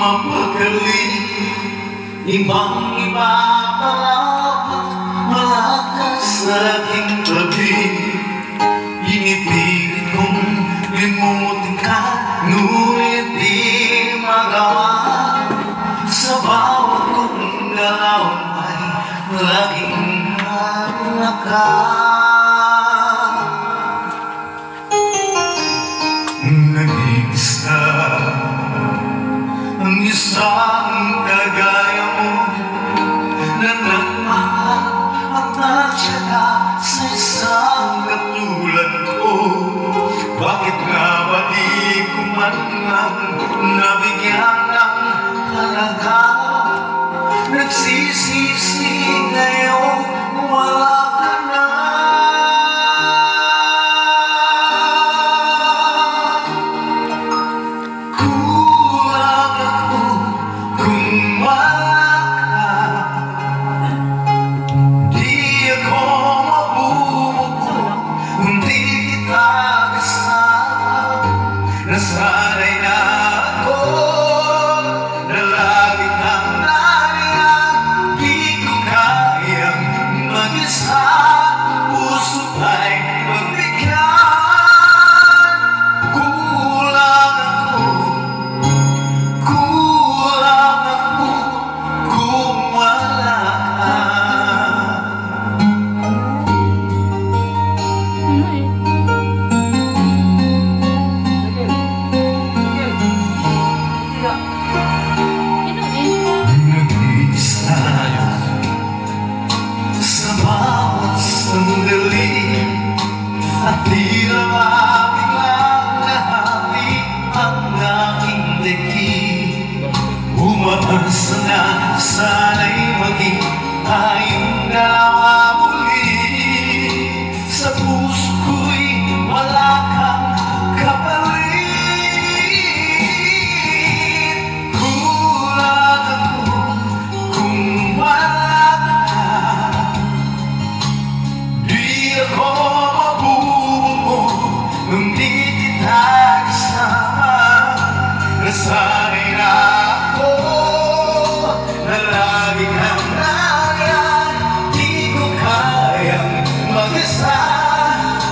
mapagaling. Ibang-iba palawak, malakas sa aking tabi. Pinipilit kong limutin ka, ngunit di magawa. Sa bawat kong galaw ay laging naka. Nag-iisa ang isang kagaya mo na nagmahal at nagsyaga sa isang katulad ko. Bakit nga ba di ko man lang nabigyan ng halaga? Nagsisisi ngayon wala ka na. Kulang ako kung wala ka. Di ako mabubuo kung di kita kasama. Nasanay na ako na lagi kang nariyan. Di ko kayang mag-isa, puso ay pagbigyan. Kulang ako kung wala ka. Nag-iisa sa bawat sandali, at tila mabiglang nahati ang aking daigdig. Umaasa na sana'y maging tayong dalawa muli. Sa puso ko'y wala kang kapalit. Kulang ako kung wala ka. Di ako mabubuo kung di kita kasama. Nasanay na ako na lagi kang nariyan. Di ko kayang mag-isa,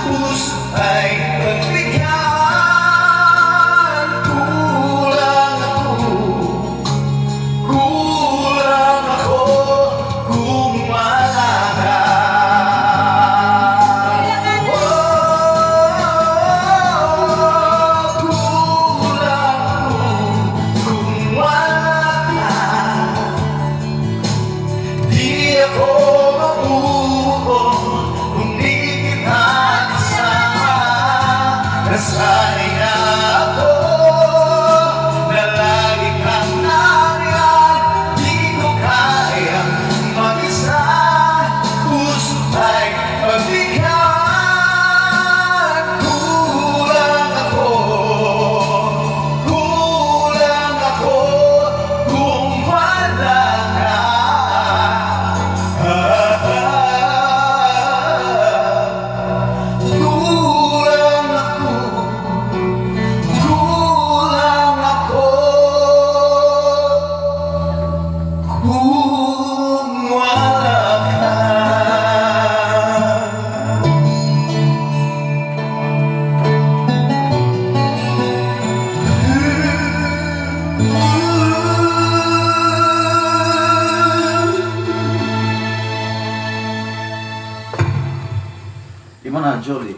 puso ay pagbigyan. Kulang ako kung wala ka. Nasanay na ako na lagi kang nariyan. Di ko kayang mag-isa, puso ay pagbigyan. Kulang ako kung wala ka. Kung wala ka. Gimana, Jolly?